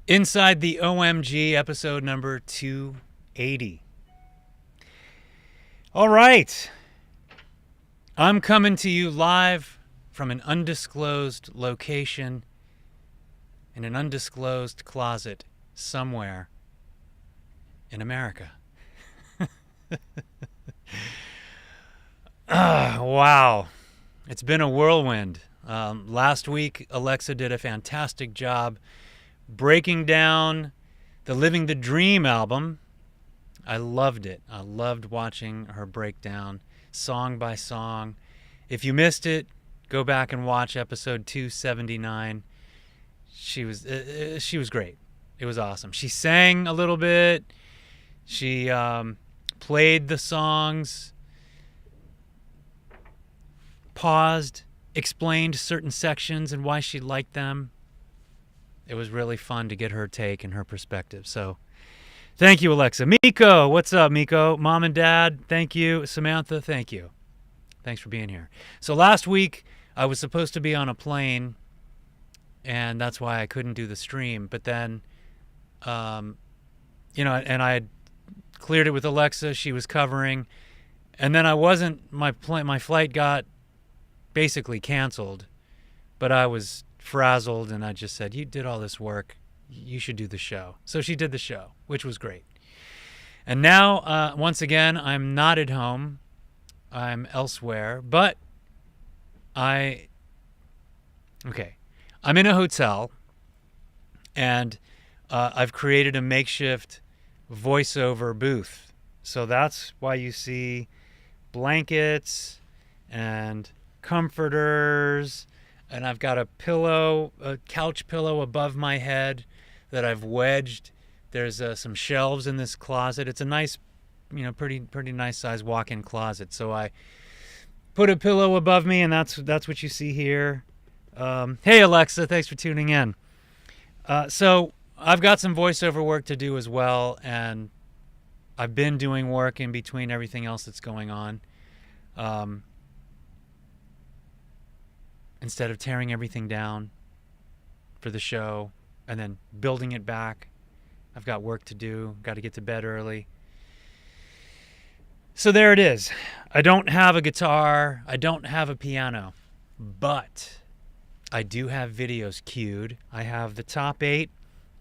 Inside the OMG, episode number 280. All right. I'm coming to you live from an undisclosed location in an undisclosed closet somewhere in America. Wow. It's been a whirlwind. Last week, Alexa did a fantastic job breaking down the Living the Dream album. I loved it. I loved watching her break down song by song. If you missed it, go back and watch episode 279. She was great. It was awesome. She sang a little bit. She played the songs, paused, explained certain sections and why she liked them. It was really fun to get her take and her perspective. So thank you, Alexa. Miko, what's up, Miko? Mom and Dad, thank you. Samantha, thank you. Thanks for being here. So last week, I was supposed to be on a plane, and that's why I couldn't do the stream. But then, and I had cleared it with Alexa. She was covering. And then I wasn't, my flight got basically canceled. But I was frazzled, and I just said, you did all this work, you should do the show. So she did the show, which was great. And now, once again, I'm not at home. I'm elsewhere, but I'm in a hotel, and I've created a makeshift voiceover booth. So that's why you see blankets and comforters. And I've got a couch pillow above my head that I've wedged. There's some shelves in this closet. It's a nice, pretty nice size walk-in closet. So I put a pillow above me, and that's what you see here. Hey, Alexa, thanks for tuning in. So I've got some voiceover work to do as well, and I've been doing work in between everything else that's going on. Instead of tearing everything down for the show and then building it back, I've got work to do, got to get to bed early. So there it is. I don't have a guitar, I don't have a piano, but I do have videos queued. I have the top 8,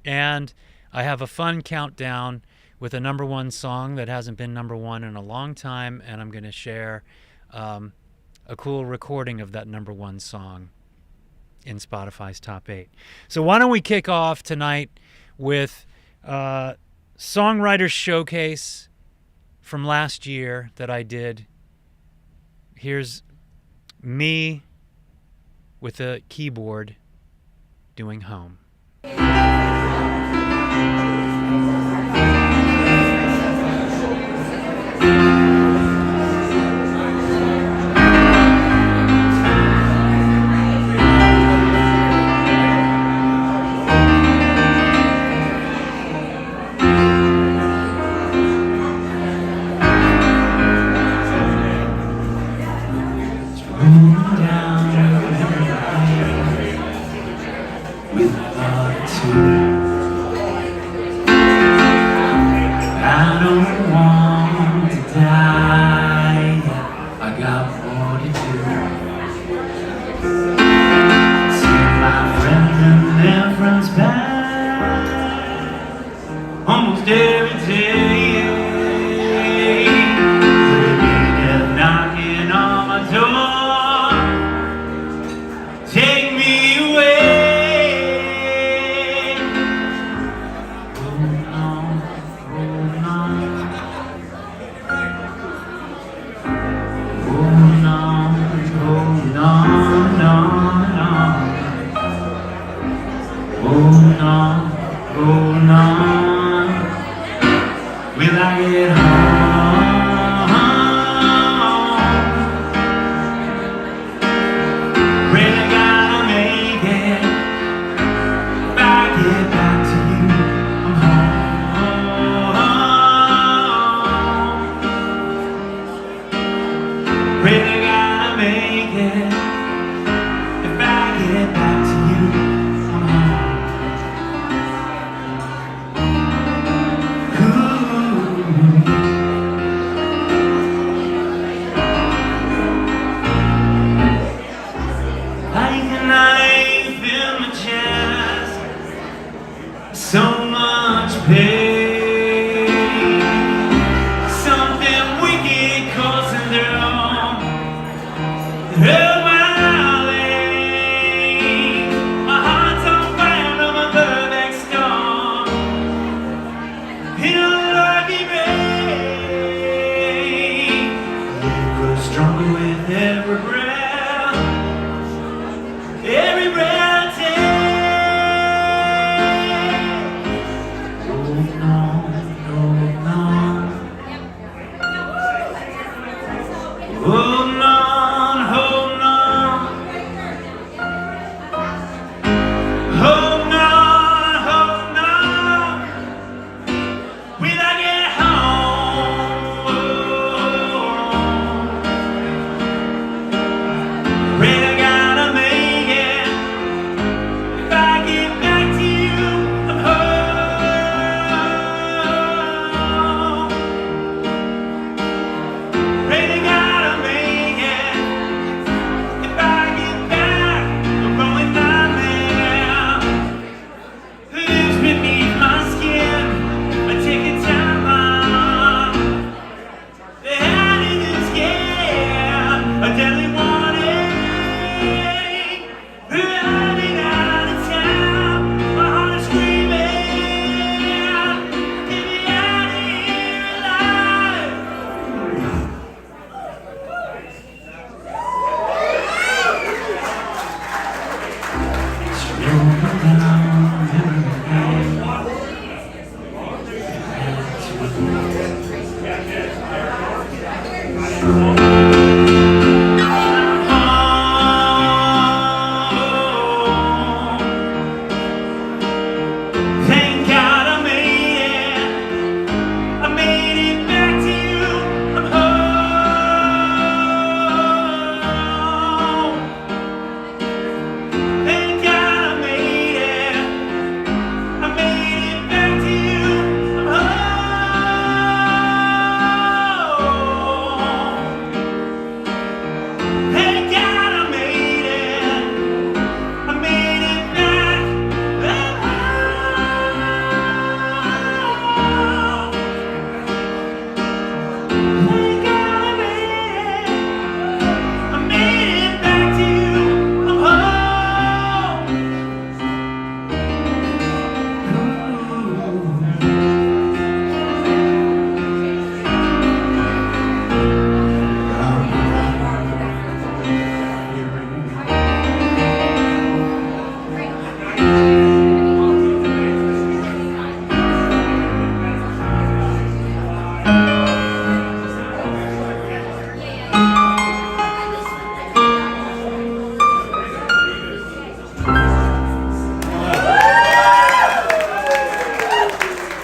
and I have a fun countdown with a number 1 song that hasn't been number 1 in a long time, and I'm going to share a cool recording of that number 1 song in Spotify's top 8. So why don't we kick off tonight with Songwriters Showcase from last year that I did. Here's me with a keyboard doing Home.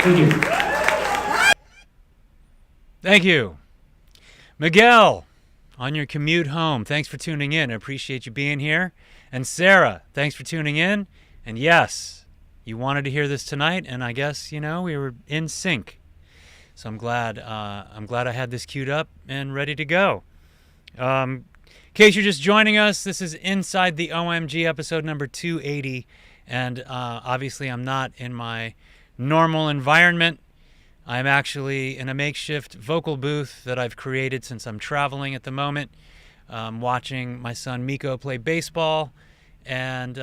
Thank you. Thank you. Miguel, on your commute home, thanks for tuning in. I appreciate you being here. And Sarah, thanks for tuning in. And yes, you wanted to hear this tonight, and I guess, you know, we were in sync. So I'm glad I had this queued up and ready to go. In case you're just joining us, this is Inside the OMG, episode number 280. And obviously I'm not in my normal environment. I'm actually in a makeshift vocal booth that I've created since I'm traveling at the moment, watching my son Miko play baseball, and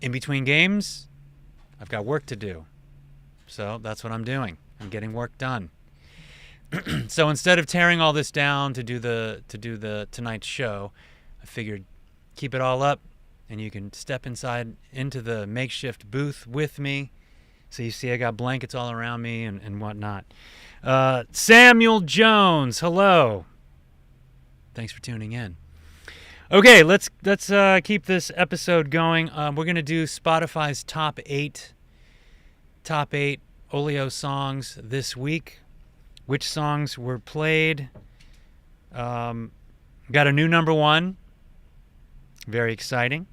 in between games, I've got work to do. So that's what I'm doing. I'm getting work done. So instead of tearing all this down to do the tonight's show, I figured keep it all up, and you can step inside into the makeshift booth with me. So you see I got blankets all around me and whatnot. Samuel Jones, hello. Thanks for tuning in. Okay, let's keep this episode going. We're going to do Spotify's top eight Olio songs this week. Which songs were played. Got a new number one. Very exciting.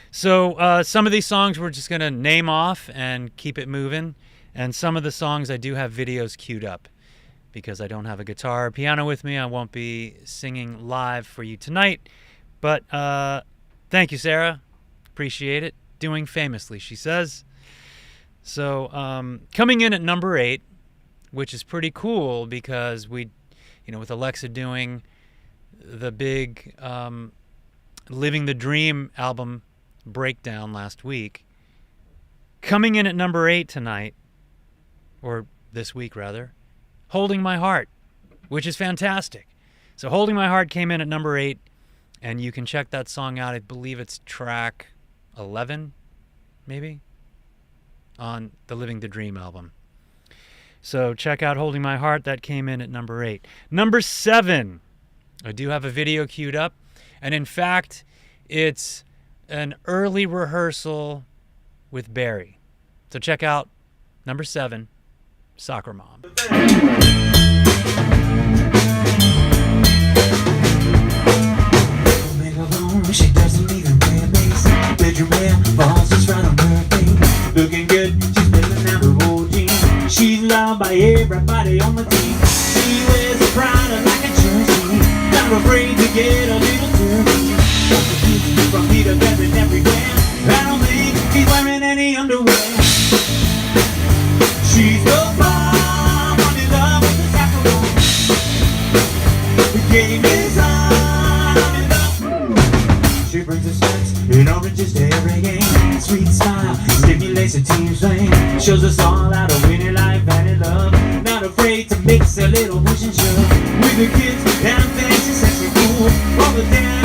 So some of these songs we're just going to name off and keep it moving. And some of the songs I do have videos queued up because I don't have a guitar or piano with me. I won't be singing live for you tonight. But thank you, Sarah. Appreciate it. Doing famously, she says. So coming in at number 8, which is pretty cool because we, you know, with Alexa doing the big Living the Dream album breakdown last week, coming in at number 8 tonight, or this week rather, Holding My Heart, which is fantastic. So Holding My Heart came in at number 8, and you can check that song out. I believe it's track 11, maybe, on the Living the Dream album. So check out Holding My Heart. That came in at number 8. Number 7, I do have a video queued up, and in fact, it's an early rehearsal with Barry. So check out number 7, Soccer Mom. She doesn't even wear a base. Bedroom wear falls just right on her face. Looking good, she's living out her old jeans. She's loved by everybody on the team. She wears a Prada like a jersey. Not afraid to get a little dirty. From Peter Pan and everywhere. I don't think she's wearing any underwear. She's the bomb. I'm in love with the saxophone. The game is on. I'm in love. She brings the snacks and oranges to every game. Sweet smile stimulates a team swing. Shows us all how to win in life and in love. Not afraid to mix a little push and shove. With the kids and fancy sexy cool. All the dance.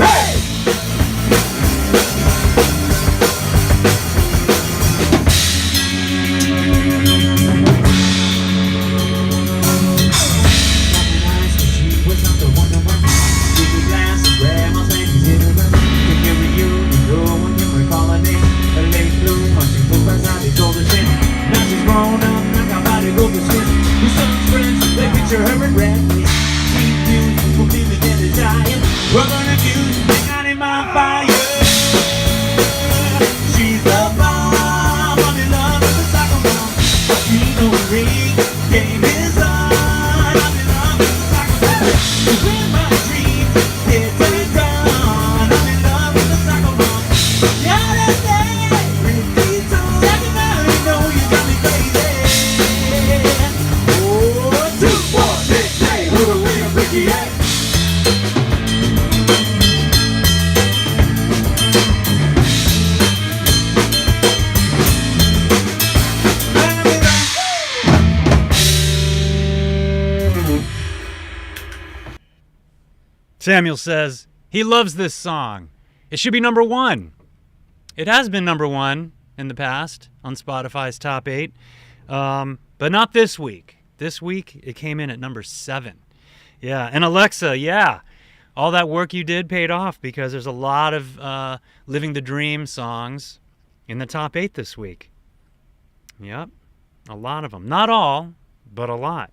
Hey! She was not the one to run. Take a glass of grandma's and he's in a run. Thinking with you, no one can recall her name. A late bloomer, she took us out, they told her sin. Now she's grown up, like our body goes to swim. Her son's friends, they picture her in red. Sweet news, we'll be the dead and dying. We're gonna fuse, they got him on fire. She's the bomb, I'm in love with the soccer mom. She knows ring, game is on. I'm in love with the soccer mom. In my dreams, it's done. I'm in love with the soccer mom. Yeah, that's it. Repeat on. Second now, you know you got me crazy. Oh, 2, 4, 6, 8, who the way of Ricky, yeah. Samuel says he loves this song. It should be number 1. It has been number 1 in the past on Spotify's top 8, but not this week. This week it came in at number 7. Yeah, and Alexa, yeah, all that work you did paid off because there's a lot of Living the Dream songs in the top 8 this week. Yep, a lot of them. Not all, but a lot.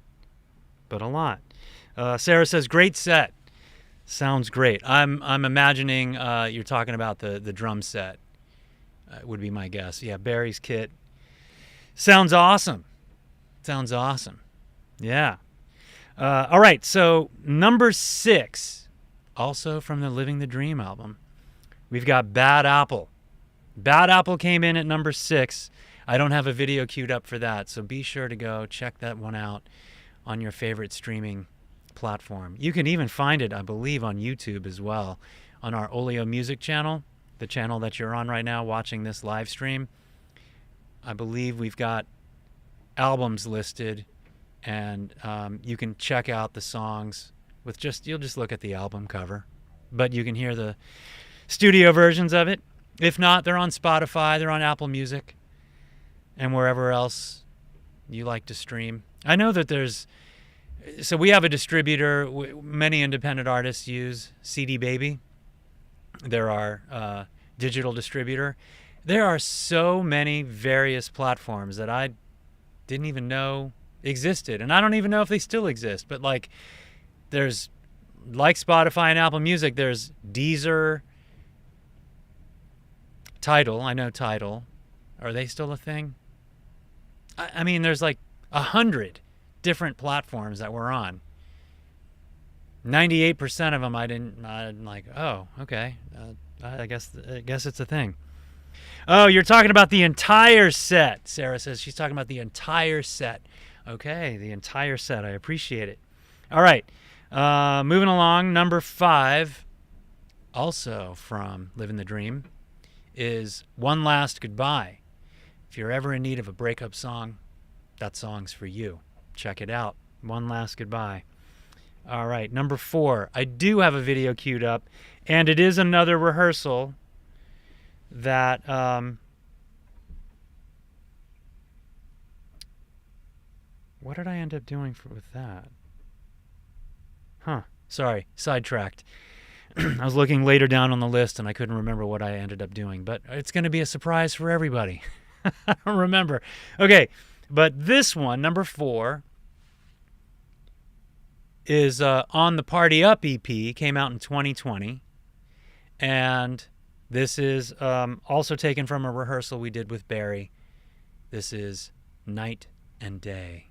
Sarah says, great set. Sounds great. I'm imagining you're talking about the drum set. Would be my guess. Yeah, Barry's kit. Sounds awesome. Yeah. All right, so number 6, also from the Living the Dream album, we've got Bad Apple. Bad Apple came in at number 6. I don't have a video queued up for that, so be sure to go check that one out on your favorite streaming platform. You can even find it, I believe, on YouTube as well, on our Olio music channel, the channel that you're on right now watching this live stream. I believe we've got albums listed, and you can check out the songs with you'll just look at the album cover, but you can hear the studio versions of it. If not, they're on Spotify, they're on Apple Music, and wherever else you like to stream. I know that so we have a distributor many independent artists use, CD Baby. They're our digital distributor. There are so many various platforms that I didn't even know existed, and I don't even know if they still exist, but there's Spotify and Apple Music, there's Deezer, Tidal. I know Tidal. Are they still a thing? I mean, there's 100 different platforms that we're on. 98% of them I'm like, oh, okay. I guess it's a thing. Oh, you're talking about the entire set. Sarah says she's talking about the entire set. Okay, the entire set. I appreciate it. All right. Moving along, number 5, also from Living the Dream, is One Last Goodbye. If you're ever in need of a breakup song, that song's for you. Check it out. One Last Goodbye. All right, number 4. I do have a video queued up, and it is another rehearsal that what did I end up doing with that? Sorry, sidetracked. I was looking later down on the list, and I couldn't remember what I ended up doing, but it's going to be a surprise for everybody. I don't remember. Okay, but this one, number 4, is On the Party Up EP, came out in 2020, and this is also taken from a rehearsal we did with Barry. This is Night and Day.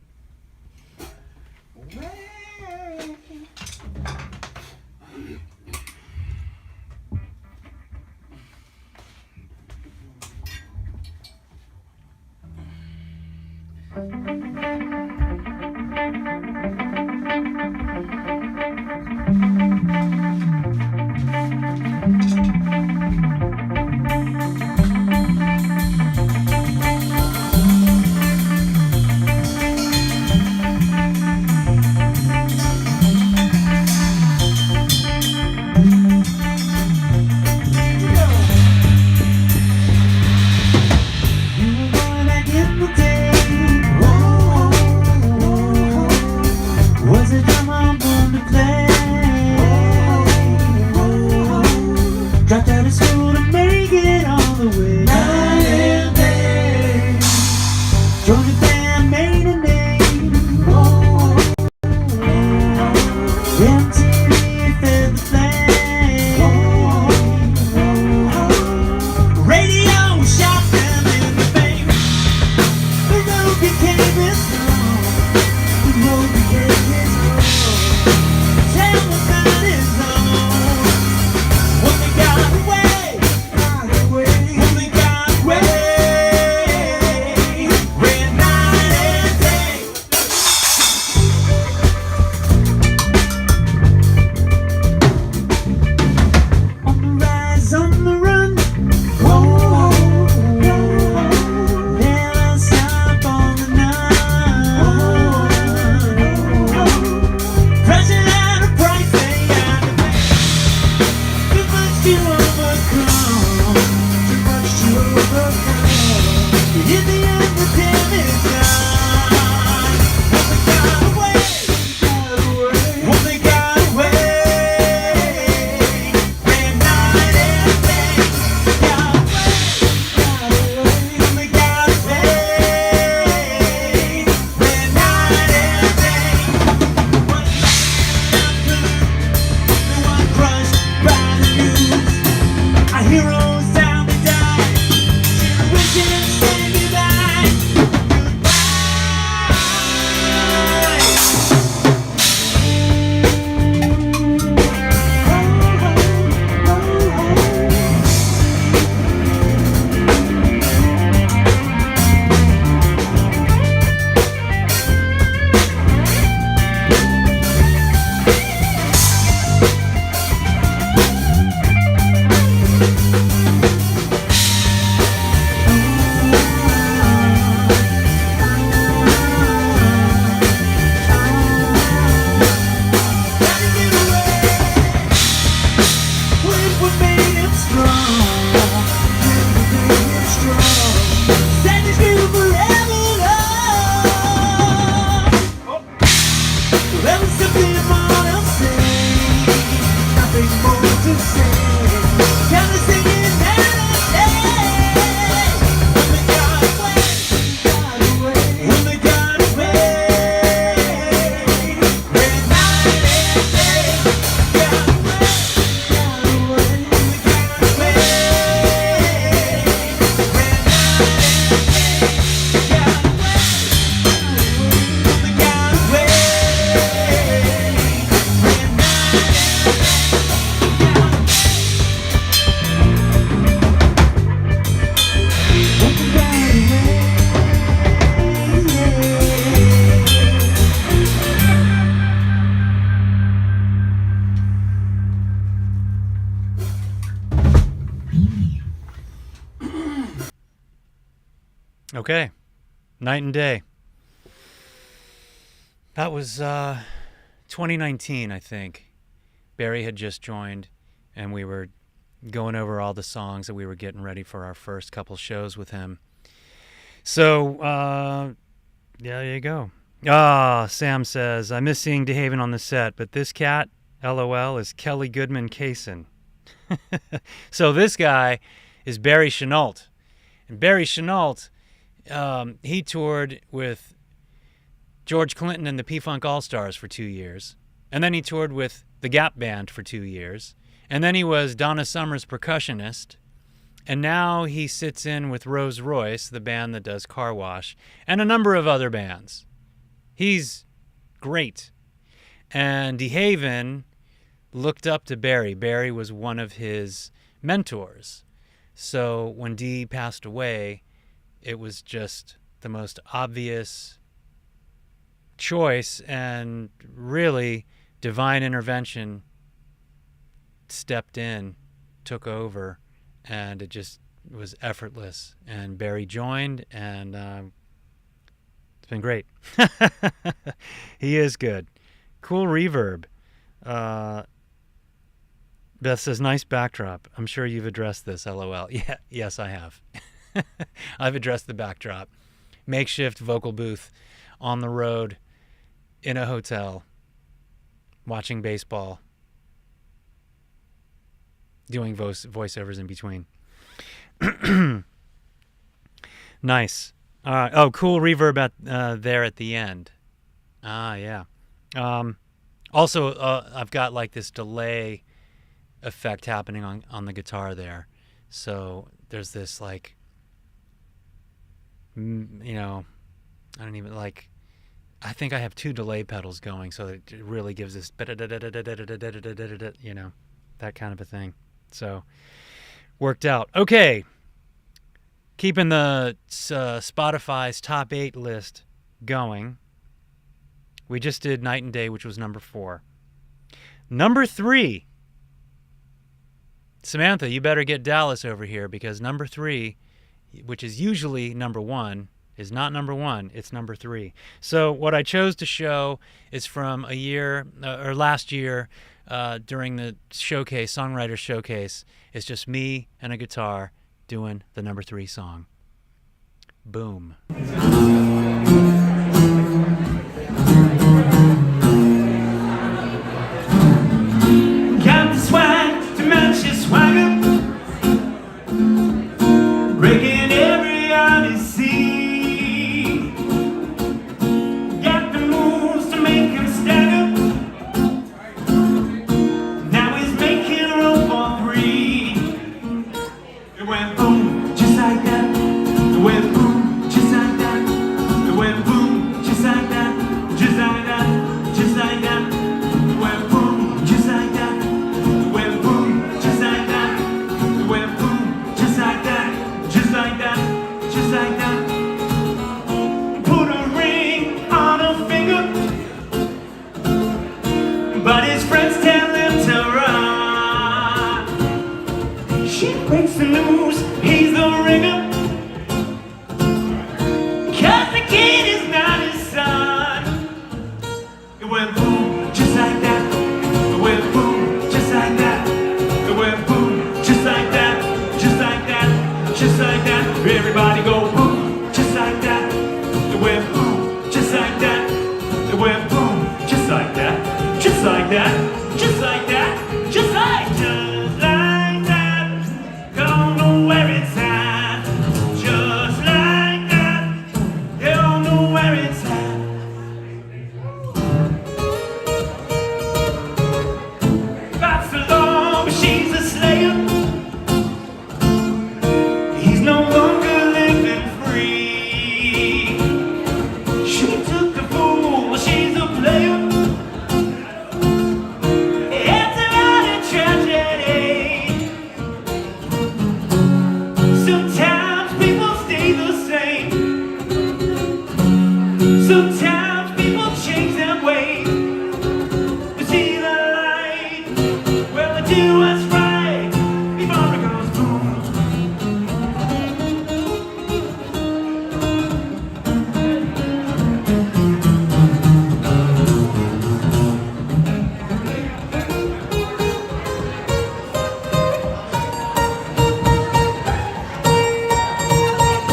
Well, it's simply more to say, nothing more to say. Kind of singing melody. When they got away, when they got away, when night and day got away, when they got away, when night and day got away, when they got away. Okay. Night and Day. That was 2019, I think. Barry had just joined, and we were going over all the songs that we were getting ready for our first couple shows with him. So, yeah, there you go. Sam says, I miss seeing DeHaven on the set, but this cat, LOL, is Kelly Goodman Kaysen. So this guy is Barry Chenault. And Barry Chenault, he toured with George Clinton and the P-Funk All-Stars for 2 years. And then he toured with the Gap Band for 2 years. And then he was Donna Summer's percussionist. And now he sits in with Rose Royce, the band that does Car Wash, and a number of other bands. He's great. And DeHaven looked up to Barry. Barry was one of his mentors. So when Dee passed away, it was just the most obvious choice, and really divine intervention stepped in, took over, and it just was effortless. And Barry joined, and it's been great. He is good. Cool reverb. Beth says, nice backdrop. I'm sure you've addressed this, LOL. Yeah, yes, I have. I've addressed the backdrop. Makeshift vocal booth on the road in a hotel, watching baseball, doing voiceovers in between. Nice. Cool reverb at there at the end. Yeah. Also, I've got like this delay effect happening on the guitar there. So there's this like, you know, I don't even like, I think I have 2 delay pedals going, so it really gives this, you know, that kind of a thing. So worked out. Okay. Keeping the Spotify's top 8 list going. We just did Night and Day, which was number 4. Number 3. Samantha, you better get Dallas over here, because number 3, which is usually number 1, is not number 1, it's number 3. So what I chose to show is from a year, or last year, during the showcase, songwriter showcase. It's just me and a guitar doing the number 3 song. Boom. Got the swag to match your swagger, breaking every odyssey. Got the moves to make him stagger. Now he's making room for 3. It went boom, just like that. It went boom, just like that. It went boom, just like that. Just like that, just like that. It went boom, just like that. It went boom, just like that. It went boom, just like that. Just like that, just like that. Put a ring on her finger, but his friends tell him to run. She breaks the news, he's the ringer, 'cause the kid is not his son. It went boom, just like that. It went boom, just like that. It went boom, just like that. Just like that, just like that. Everybody go boom, just like that. It went boom, just like that. It went boom, just like that. like that, just like that, just like that. Don't know where it's at, just like that. Don't know where it's at. Got so long, but she's a slayer. He's no longer living free. She took the fool, but she's a player. It's a tragedy. Sometimes people stay the same. Sometimes people change their ways. We see the light, well, they do us right before it goes boom.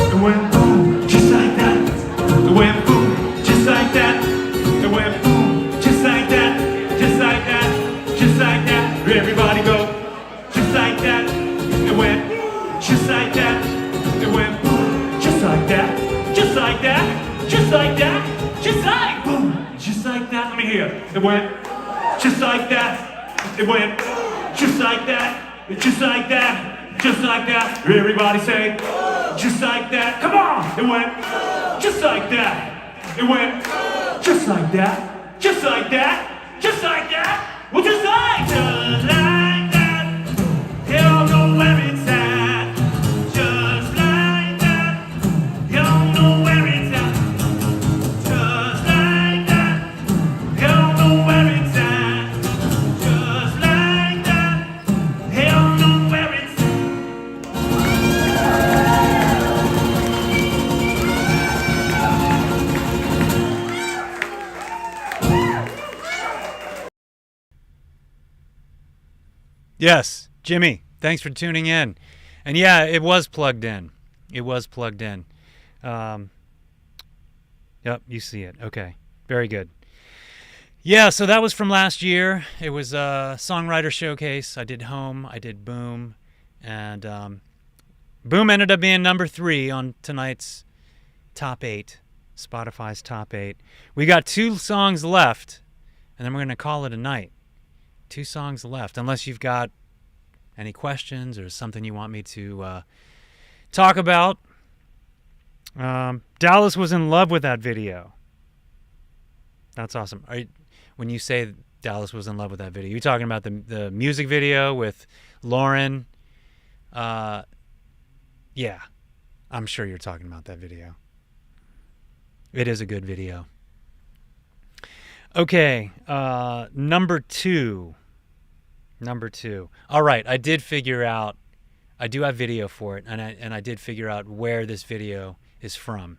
It went boom, just like that. It went boom, just like that. It went boom, just like that. Just like that, just like that. Everybody go, just like that. It went just like that. It went boom, just like that. Just like that, just like that. Just like boom, just like that. Let me hear. It went just like that. It went just like that. Just like that. Just like that. Everybody say, just like that. Come on. It went just like that. It went just like that. Just like that. Just like that. Well, just like that. You don't know where it's at. Just like that. You don't know where it's at. Just like that. You don't know where it's at. Just like that. You don't know where it's at. Yes, Jimmy, thanks for tuning in. And yeah, it was plugged in. It was plugged in. Yep, you see it. Okay, very good. Yeah, so that was from last year. It was a songwriter showcase. I did Home, I did Boom, and Boom ended up being number 3 on tonight's top 8, Spotify's top 8. We got 2 songs left, and then we're going to call it a night. 2 songs left, unless you've got any questions or something you want me to talk about. Dallas was in love with that video. That's awesome. When you say Dallas was in love with that video, you talking about the music video with Lauren? Yeah, I'm sure you're talking about that video. It is a good video. Okay, number 2. All right, I did figure out, I do have video for it, and I did figure out where this video is from.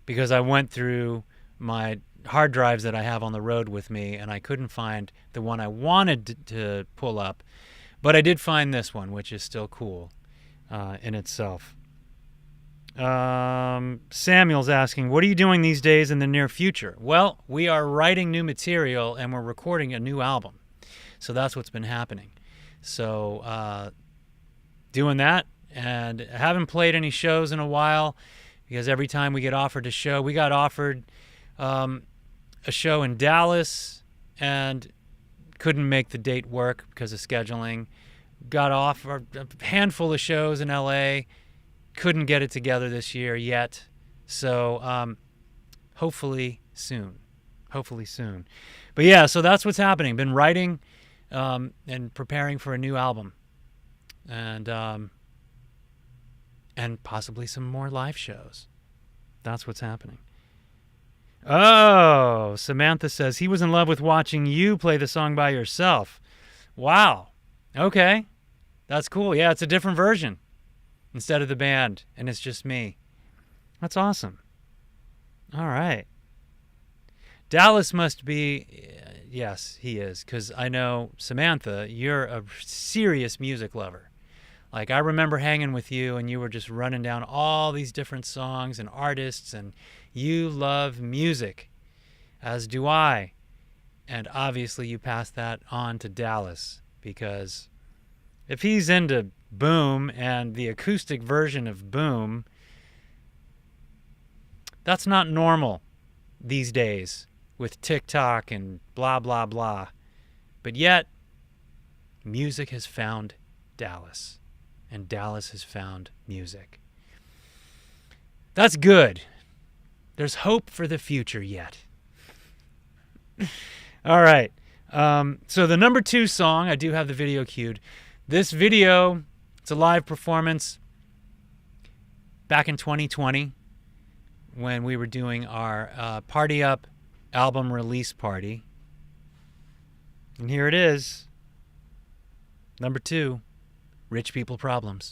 Because I went through my hard drives that I have on the road with me, and I couldn't find the one I wanted to pull up. But I did find this one, which is still cool in itself. Samuel's asking, what are you doing these days in the near future? Well, we are writing new material and we're recording a new album. So that's what's been happening. So doing that, and I haven't played any shows in a while because every time we get offered a show, we got offered a show in Dallas and couldn't make the date work because of scheduling. Got offered a handful of shows in LA. Couldn't get it together this year yet, so hopefully soon. But yeah, so that's what's happening. Been writing and preparing for a new album, and possibly some more live shows. That's what's happening. Oh, Samantha says he was in love with watching you play the song by yourself. Wow. Okay, that's cool. Yeah, it's a different version. Instead of the band, and it's just me. That's awesome. All right. Dallas must be, yes, he is, because I know, Samantha, you're a serious music lover. Like, I remember hanging with you, and you were just running down all these different songs and artists, and you love music, as do I. And obviously you pass that on to Dallas, because if he's into Boom and the acoustic version of Boom, that's not normal these days with TikTok and blah, blah, blah. But yet, music has found Dallas, and Dallas has found music. That's good. There's hope for the future yet. All right. So the number 2 song, I do have the video queued. This video, it's a live performance back in 2020 when we were doing our Party Up album release party. And here it is. Number 2, Rich People Problems.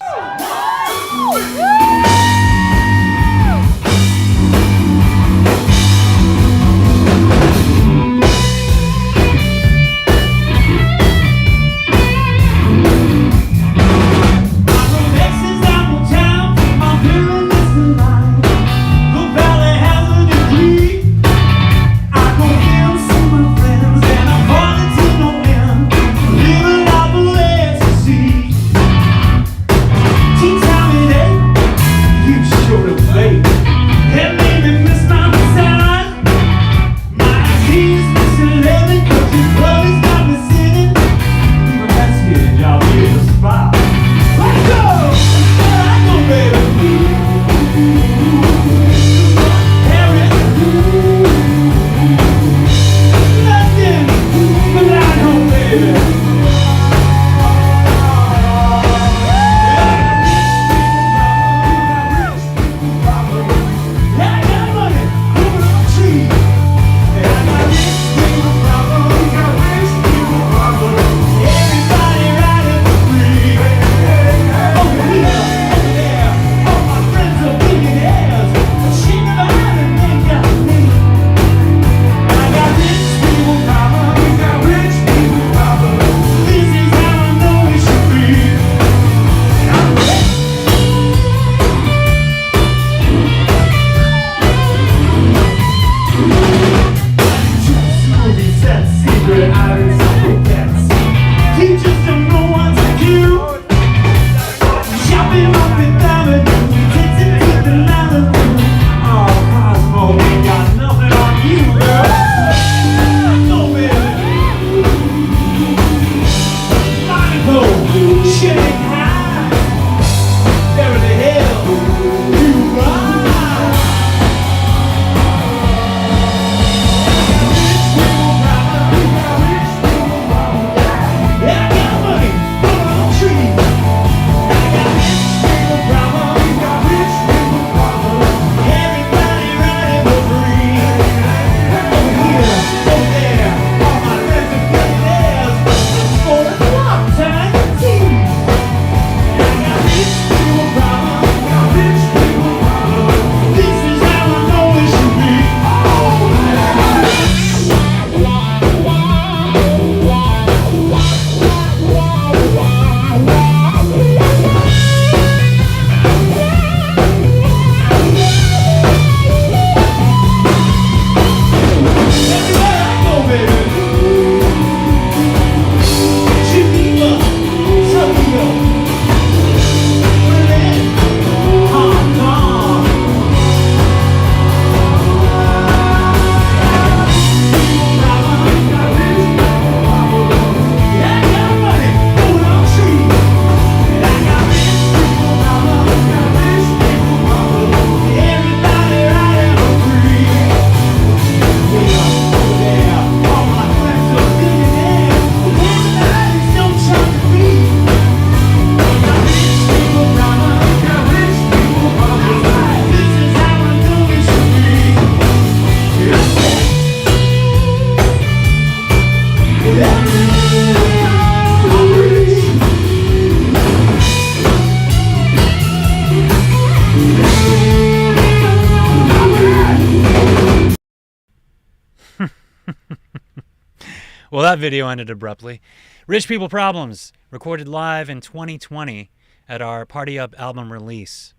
Well, that video ended abruptly. Rich People Problems, recorded live in 2020 at our Party Up album release.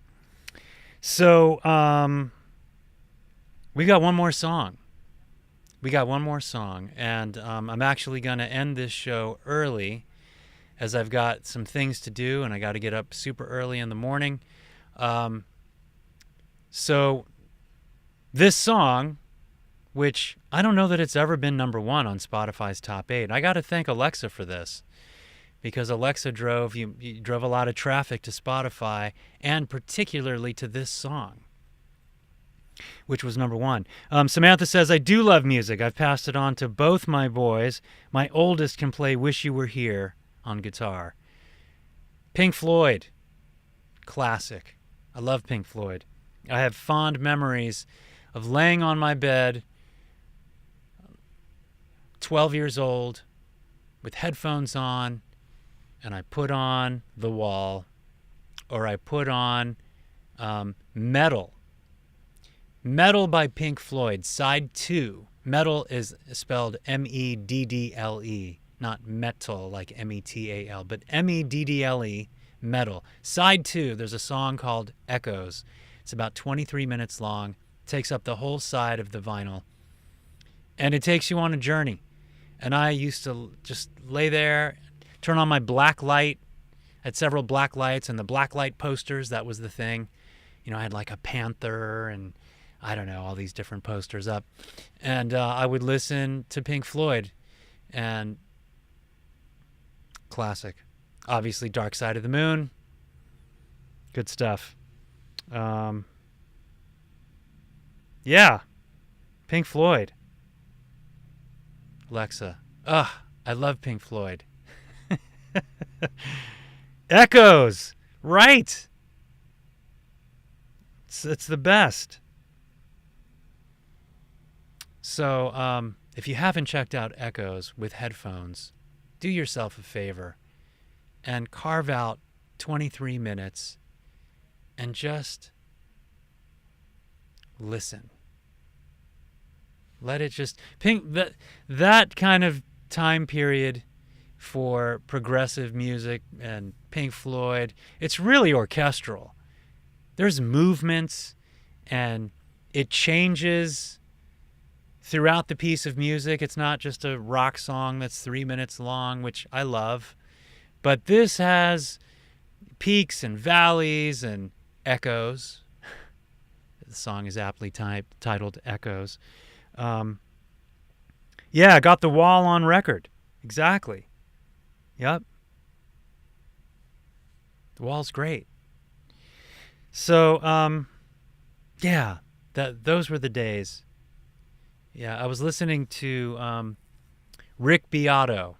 So, we got one more song. we got one more song, and I'm actually going to end this show early as I've got some things to do, and I got to get up super early in the morning. So this song, which I don't know that it's ever been number one on Spotify's top 8. I got to thank Alexa for this, because Alexa drove you drove a lot of traffic to Spotify, and particularly to this song, which was number one. Samantha says, I do love music. I've passed it on to both my boys. My oldest can play Wish You Were Here on guitar. Pink Floyd, classic. I love Pink Floyd. I have fond memories of laying on my bed, 12 years old, with headphones on, and I put on The Wall, or I put on Metal. Metal by Pink Floyd, side 2. Metal is spelled M-E-D-D-L-E, not metal like M-E-T-A-L, but M-E-D-D-L-E, Metal. Side 2, there's a song called Echoes. It's about 23 minutes long, takes up the whole side of the vinyl, and it takes you on a journey. And I used to just lay there, turn on my black light. I had several black lights, and the black light posters, that was the thing. You know, I had like a panther and I don't know, all these different posters up. And I would listen to Pink Floyd, and classic. Obviously, Dark Side of the Moon. Good stuff. Yeah. Pink Floyd. Alexa. I love Pink Floyd. Echoes. Right. It's the best. So, if you haven't checked out Echoes with headphones, do yourself a favor and carve out 23 minutes and just listen. Let it just that kind of time period for progressive music and Pink Floyd, it's really orchestral. There's movements, and it changes throughout the piece of music. It's not just a rock song that's 3 minutes long, which I love, but this has peaks and valleys and echoes. The song is aptly titled Echoes. Yeah, got The Wall on record. Exactly. Yep. The Wall's great. So, yeah, those were the days. Yeah, I was listening to Rick Beato,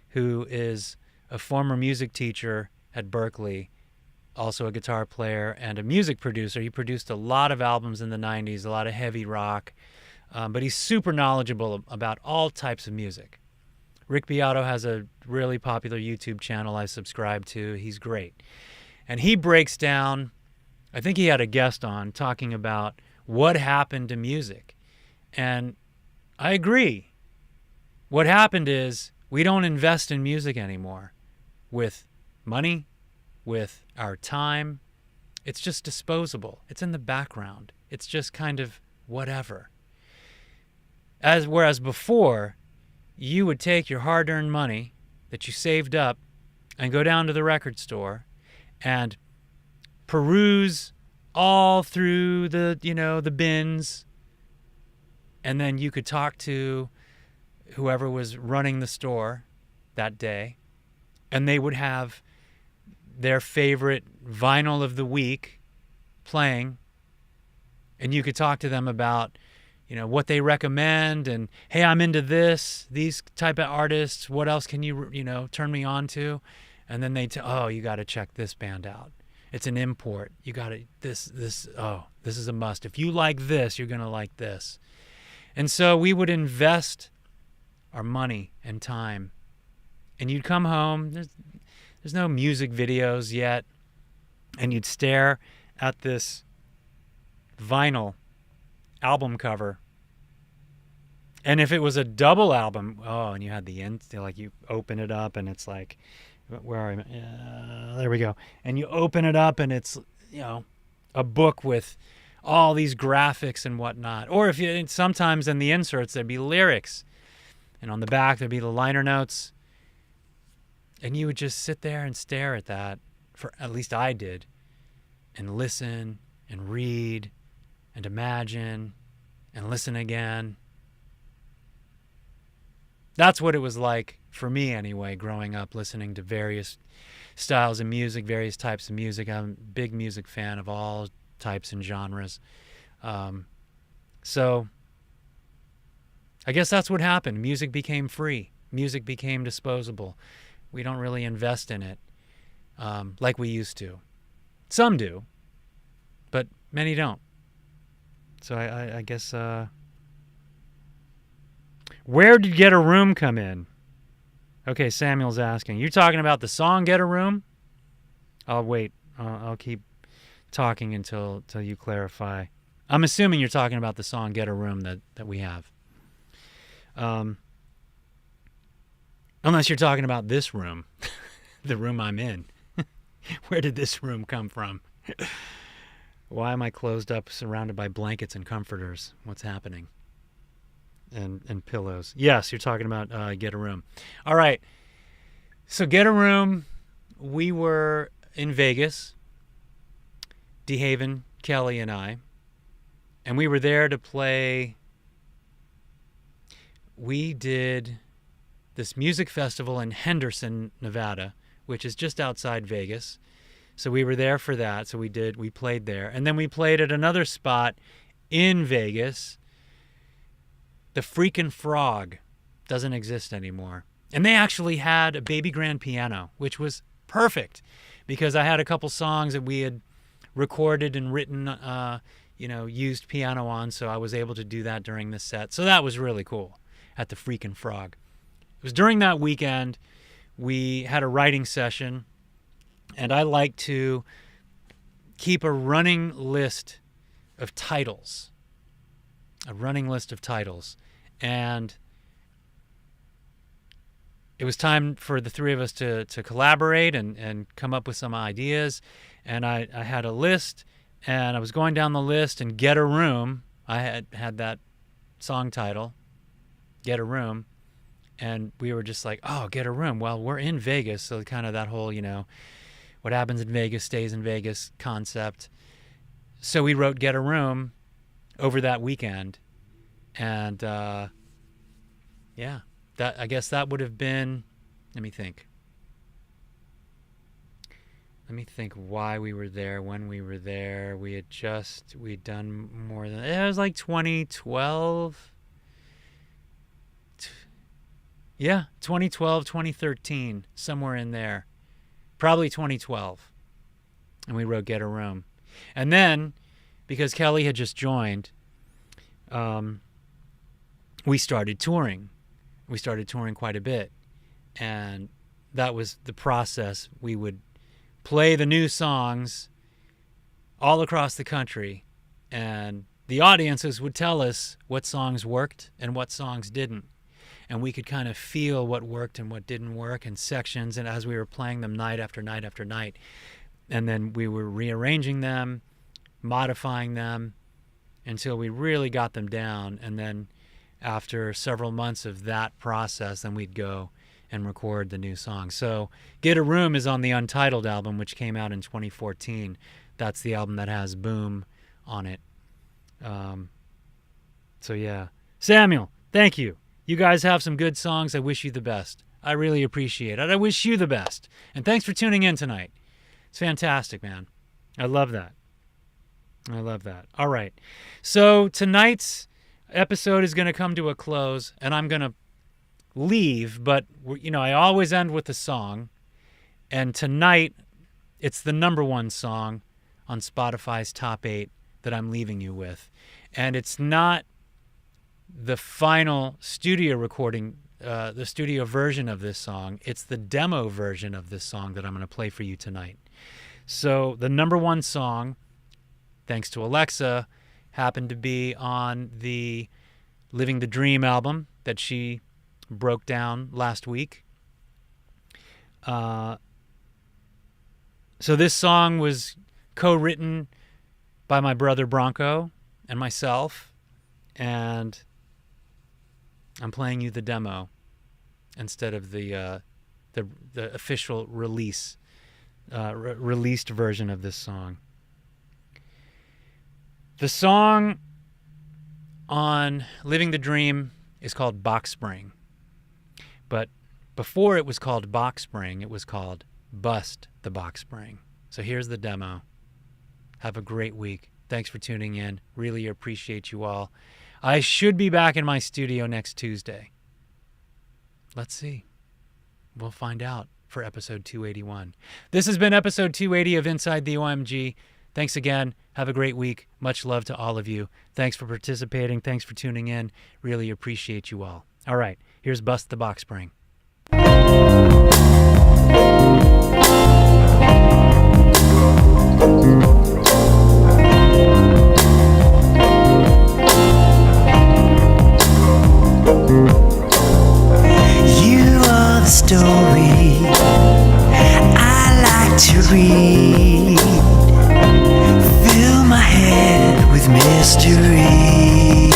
who is a former music teacher at Berkeley, also a guitar player and a music producer. He produced a lot of albums in the 90s, a lot of heavy rock, but he's super knowledgeable about all types of music. Rick Beato has a really popular YouTube channel I subscribe to. He's great. And he breaks down, I think he had a guest on talking about what happened to music. And I agree. What happened is we don't invest in music anymore with money, with our time. It's just disposable. It's in the background. It's just kind of whatever. Whereas before, you would take your hard-earned money that you saved up and go down to the record store and peruse all through the bins, and then you could talk to whoever was running the store that day, and they would have their favorite vinyl of the week playing, and you could talk to them about what they recommend, and hey, I'm into these type of artists, what else can you turn me on to? And then you got to check this band out. It's an import. You got to this is a must. If you like this, you're going to like this. And so we would invest our money and time. And you'd come home, there's no music videos yet, and you'd stare at this vinyl album cover. And if it was a double album, and you had the end, like you open it up and it's like, where are we? There we go. And you open it up and it's, a book with all these graphics and whatnot. Or if you, sometimes in the inserts there'd be lyrics, and on the back there'd be the liner notes, and you would just sit there and stare at that, for at least I did, and listen and read and imagine and listen again. That's what it was like for me anyway, growing up, listening to various styles of music, various types of music. I'm a big music fan of all types and genres. So I guess that's what happened. Music became free. Music became disposable. We don't really invest in it like we used to. Some do, but many don't. So I guess... where did Get a Room come in? Okay, Samuel's asking. You're talking about the song Get a Room? I'll wait. I'll keep talking until you clarify. I'm assuming you're talking about the song Get a Room that we have. Unless you're talking about this room, the room I'm in. Where did this room come from? Why am I closed up, surrounded by blankets and comforters? What's happening? And pillows. Yes, you're talking about Get a Room. All right. So Get a Room, we were in Vegas, DeHaven, Kelly, and I. And we were there to play. We did this music festival in Henderson, Nevada, which is just outside Vegas. So we were there for that. So we played there. And then we played at another spot in Vegas. The Freakin' Frog doesn't exist anymore. And they actually had a baby grand piano, which was perfect because I had a couple songs that we had recorded and written, used piano on, so I was able to do that during the set. So that was really cool at the Freakin' Frog. It was during that weekend we had a writing session, and I like to keep a running list of titles. And it was time for the three of us to collaborate and come up with some ideas. And I had a list, and I was going down the list, and Get a Room, I had that song title, Get a Room. And we were just like, oh, Get a Room. Well, we're in Vegas, so kind of that whole, what happens in Vegas stays in Vegas concept. So we wrote Get a Room over that weekend. And, I guess that would have been, let me think why we were there, when we were there. We'd done more than, it was like 2012. Yeah, 2012, 2013, somewhere in there. Probably 2012. And we wrote Get a Room. And then, because Kelly had just joined, we started touring. We started touring quite a bit. And that was the process. We would play the new songs all across the country. And the audiences would tell us what songs worked and what songs didn't. And we could kind of feel what worked and what didn't work in sections. And as we were playing them night after night after night, and then we were rearranging them, modifying them until we really got them down. And then after several months of that process, then we'd go and record the new song. So Get a Room is on the Untitled album, which came out in 2014. That's the album that has Boom on it. So yeah. Samuel, thank you. You guys have some good songs. I wish you the best. I really appreciate it. I wish you the best. And thanks for tuning in tonight. It's fantastic, man. I love that. All right. So tonight's episode is going to come to a close, and I'm going to leave, but I always end with a song, and tonight it's the number one song on Spotify's top 8 that I'm leaving you with. And it's not the final studio recording, the studio version of this song. It's the demo version of this song that I'm going to play for you tonight. So the number one song, thanks to Alexa, happened to be on the Living the Dream album that she broke down last week. So this song was co-written by my brother Bronco and myself, and I'm playing you the demo instead of the official released version of this song. The song on Living the Dream is called Box Spring, but before it was called Box Spring, it was called Bust the Box Spring. So here's the demo. Have a great week. Thanks for tuning in. Really appreciate you all. I should be back in my studio next Tuesday. Let's see. We'll find out for episode 281. This has been episode 280 of Inside the OMG. Thanks again. Have a great week. Much love to all of you. Thanks for participating. Thanks for tuning in. Really appreciate you all. All right, here's Bust the Box Spring. You are the story I like to read. Fill my head with mystery.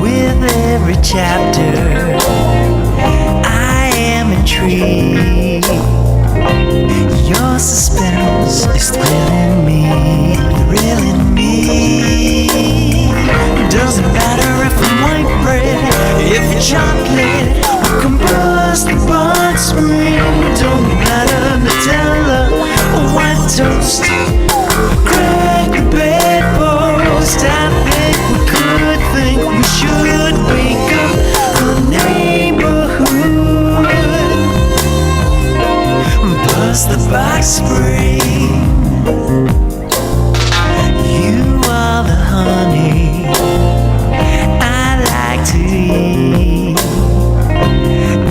With every chapter I am intrigued. Your suspense is thrilling me, thrilling me. Doesn't matter if I'm white bread, if you're chocolate, or combust the box spring. Don't matter, Nutella or white toast, crack the bedpost. I think we could think we should wake up the neighborhood. Bust the box spring. You are the honey I like to eat.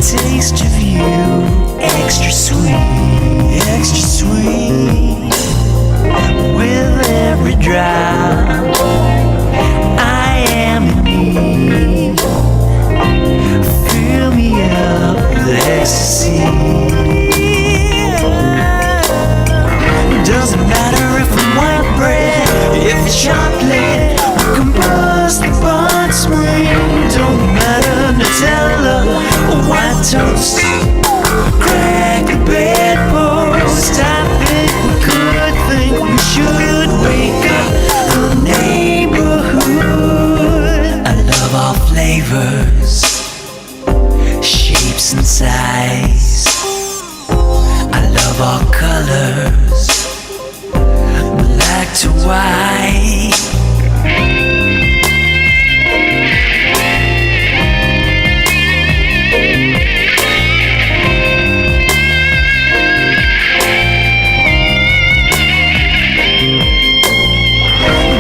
Taste of you, extra sweet, extra sweet. With every drop I am in need. Fill me up with ecstasy. Doesn't matter if I'm white bread, if it's chocolate, or combust the box spring. Don't matter, Nutella or white toast, crack the bedpost. I think we could think we should wake up the neighborhood. I love all flavors, shapes and size. I love all colors, black to white.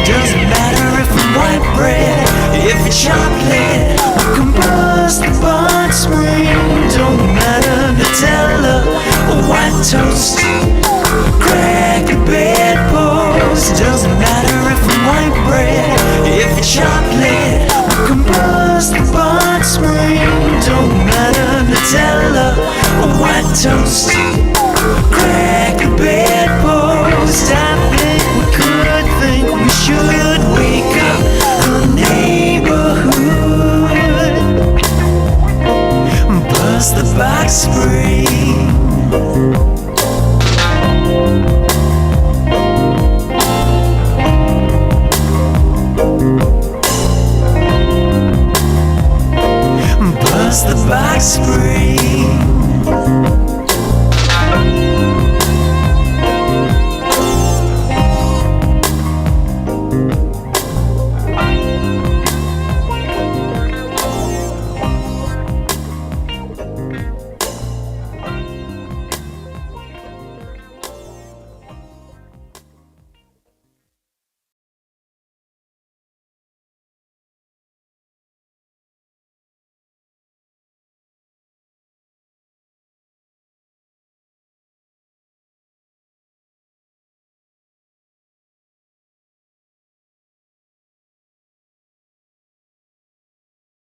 Doesn't matter if I'm white bread, if it's chocolate, or combust the box spring. Don't matter, Nutella or white toast, crack the bedpost. Doesn't matter if I'm white bread, if it's chocolate, or combust the box spring. Don't matter, Nutella or white toast, crack the bedpost. I think we could think we should wake up the neighborhood. Bust the box spring. Bust the box spring.